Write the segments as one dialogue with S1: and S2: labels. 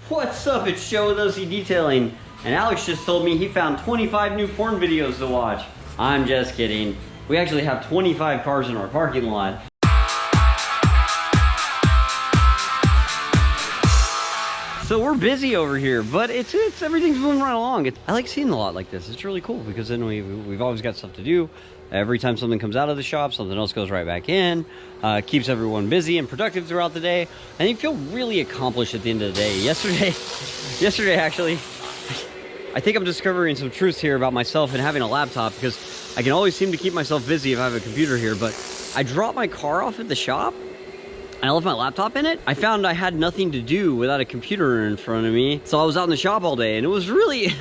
S1: What's up? It's Joe with OCDetailing, and Alex just told me he found 25 new porn videos to watch. I'm just kidding. We actually have 25 cars in our parking lot. So we're busy over here, but it's everything's moving right along. I like seeing a lot like this. It's really cool because then we've always got stuff to do. Every time something comes out of the shop, something else goes right back in. Keeps everyone busy and productive throughout the day, and you feel really accomplished at the end of the day. Yesterday actually, I think I'm discovering some truths here about myself and having a laptop, because I can always seem to keep myself busy if I have a computer here, but I dropped my car off at the shop and I left my laptop in it. I found I had nothing to do without a computer in front of me, so I was out in the shop all day, and it was really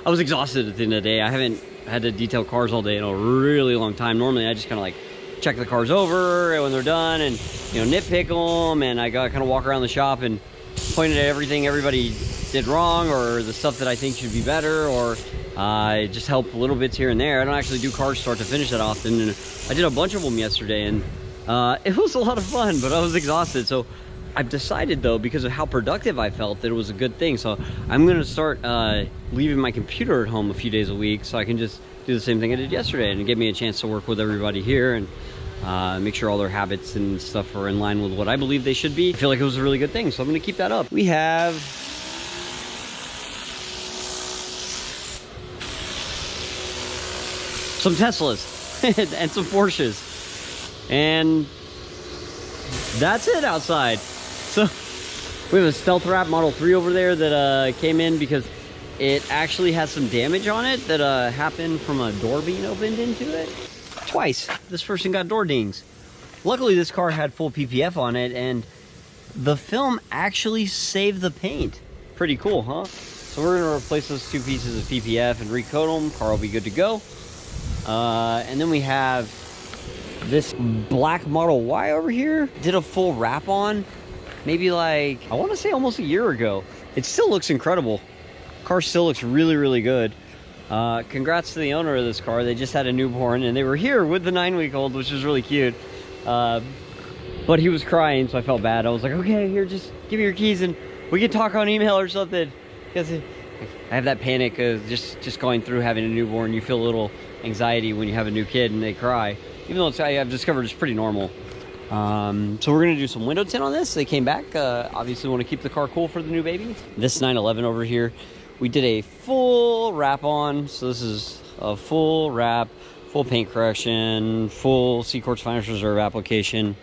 S1: I was exhausted at the end of the day. I haven't had to detail cars all day in a really long time. Normally I just kind of like check the cars over when they're done and, you know, nitpick them, and I got kind of walk around the shop and point at everything everybody did wrong, or the stuff that I think should be better, or just help little bits here and there. I don't actually do cars start to finish that often, and I did a bunch of them yesterday, and it was a lot of fun, but I was exhausted. So I've decided, though, because of how productive I felt, that it was a good thing. So I'm going to start leaving my computer at home a few days a week, so I can just do the same thing I did yesterday, and give me a chance to work with everybody here and make sure all their habits and stuff are in line with what I believe they should be. I feel like it was a really good thing, so I'm going to keep that up. We have some Teslas and some Porsches, and that's it outside. So we have a Stealth Wrap Model 3 over there that came in because it actually has some damage on it that happened from a door being opened into it. Twice this person got door dings. Luckily this car had full PPF on it, and the film actually saved the paint. Pretty cool, huh? So we're gonna replace those two pieces of PPF and recoat them. Car will be good to go. And then we have this black Model Y over here. Did a full wrap on maybe, like, I want to say almost a year ago. It still looks incredible. Car still looks really, really good. Congrats to the owner of this car. They just had a newborn, and they were here with the 9-week-old, which was really cute. But he was crying, so I felt bad. I was like, okay, here, just give me your keys and we can talk on email or something. Because I have that panic of just going through having a newborn. You feel a little anxiety when you have a new kid and they cry. Even though I've discovered it's pretty normal. So we're gonna do some window tint on this. They came back. Obviously want to keep the car cool for the new baby. This 911 over here, we did a full wrap on. So this is a full wrap, full paint correction, full CQuartz Finest Reserve application,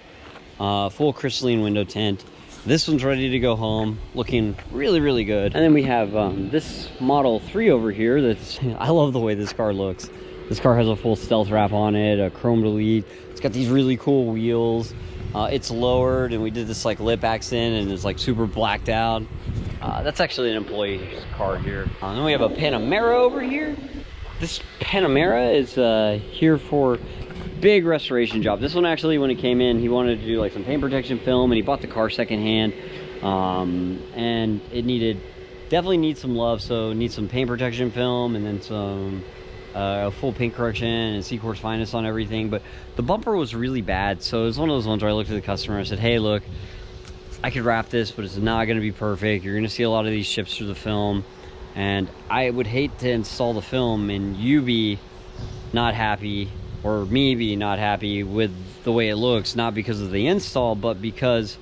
S1: full crystalline window tint. This one's ready to go home, looking really, really good. And then we have this Model 3 over here. I love the way this car looks. This car has a full stealth wrap on it, a chrome delete. It's got these really cool wheels. It's lowered, and we did this like lip accent, and it's like super blacked out. That's actually an employee's car here. Then we have a Panamera over here. This Panamera is here for big restoration job. This one actually, when it came in, he wanted to do like some paint protection film, and he bought the car secondhand, and it definitely needs some love. So it needs some paint protection film, and then some full paint correction and CQuartz Finest on everything. But the bumper was really bad, so it was one of those ones where I looked at the customer and said, hey, look, I could wrap this, but it's not going to be perfect. You're going to see a lot of these chips through the film, and I would hate to install the film and you be not happy, or me be not happy with the way it looks, not because of the install, but because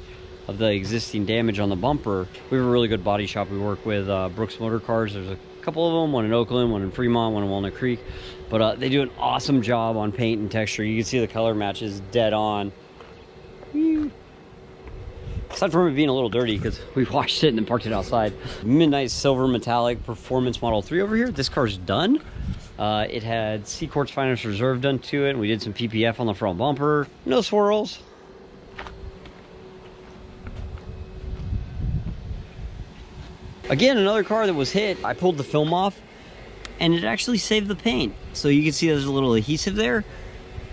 S1: of the existing damage on the bumper. We have a really good body shop we work with, Brooks Motor Cars. There's a couple of them, one in Oakland, one in Fremont, one in Walnut Creek, but they do an awesome job on paint and texture. You can see the color match is dead on. Aside from it being a little dirty because we washed it and then parked it outside. Midnight Silver Metallic Performance Model 3 over here. This car's done. It had CQuartz Finest Reserve done to it. We did some PPF on the front bumper. No swirls. Again, another car that was hit. I pulled the film off and it actually saved the paint. So you can see there's a little adhesive there,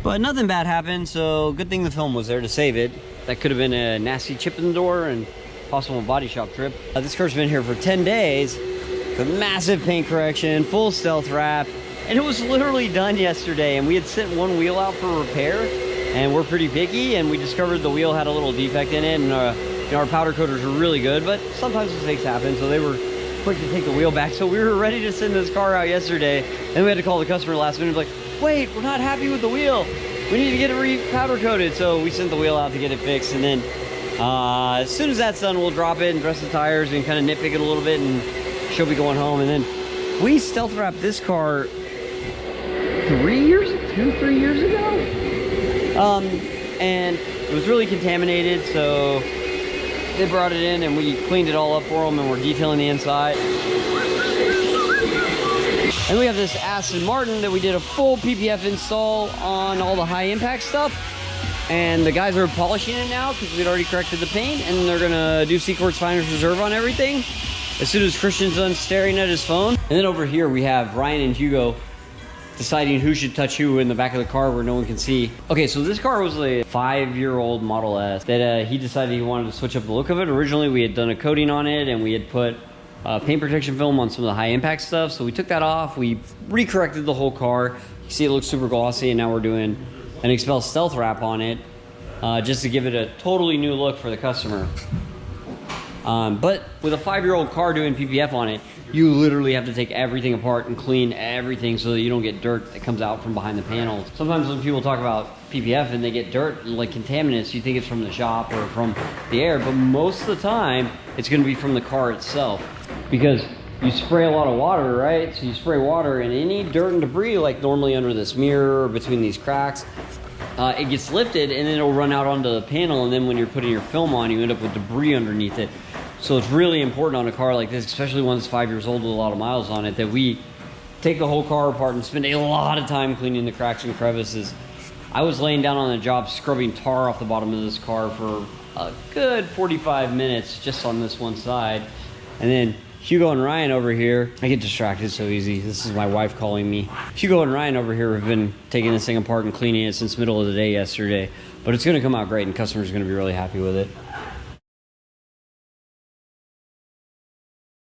S1: but nothing bad happened. So good thing the film was there to save it. That could have been a nasty chip in the door and possible body shop trip. This car's been here for 10 days. The massive paint correction, full stealth wrap, and it was literally done yesterday. And we had sent one wheel out for repair, and we're pretty picky, and we discovered the wheel had a little defect in it, and You know, our powder coaters are really good, but sometimes mistakes happen, so they were quick to take the wheel back. So we were ready to send this car out yesterday, and we had to call the customer last minute, like, wait, we're not happy with the wheel. We need to get it re-powder coated. So we sent the wheel out to get it fixed, and then as soon as that's done, we'll drop it and dress the tires and kind of nitpick it a little bit, and she'll be going home. And then we stealth wrapped this car 3 years ago. And it was really contaminated, so they brought it in and we cleaned it all up for them, and we're detailing the inside. And we have this Aston Martin that we did a full PPF install on all the high impact stuff. And the guys are polishing it now because we'd already corrected the paint, and they're gonna do CQuartz Finder's Reserve on everything as soon as Christian's done staring at his phone. And then over here we have Ryan and Hugo deciding who should touch who in the back of the car where no one can see. Okay, so this car was a 5-year-old Model S that he decided he wanted to switch up the look of it. Originally we had done a coating on it, and we had put paint protection film on some of the high impact stuff. So we took that off, we re-corrected the whole car. You see it looks super glossy, and now we're doing an XPEL stealth wrap on it just to give it a totally new look for the customer. But with a 5-year-old car doing PPF on it, you literally have to take everything apart and clean everything so that you don't get dirt that comes out from behind the panels. Sometimes when people talk about PPF and they get dirt, like contaminants, you think it's from the shop or from the air, but most of the time it's going to be from the car itself, because you spray a lot of water, right? So you spray water, and any dirt and debris, like normally under this mirror or between these cracks, it gets lifted and then it'll run out onto the panel, and then when you're putting your film on, you end up with debris underneath it. So it's really important on a car like this, especially one that's 5 years old with a lot of miles on it, that we take the whole car apart and spend a lot of time cleaning the cracks and crevices. I was laying down on the job scrubbing tar off the bottom of this car for a good 45 minutes just on this one side. And then Hugo and Ryan over here, I get distracted so easy. This is my wife calling me. Hugo and Ryan over here have been taking this thing apart and cleaning it since middle of the day yesterday. But it's gonna come out great, and customers are gonna be really happy with it.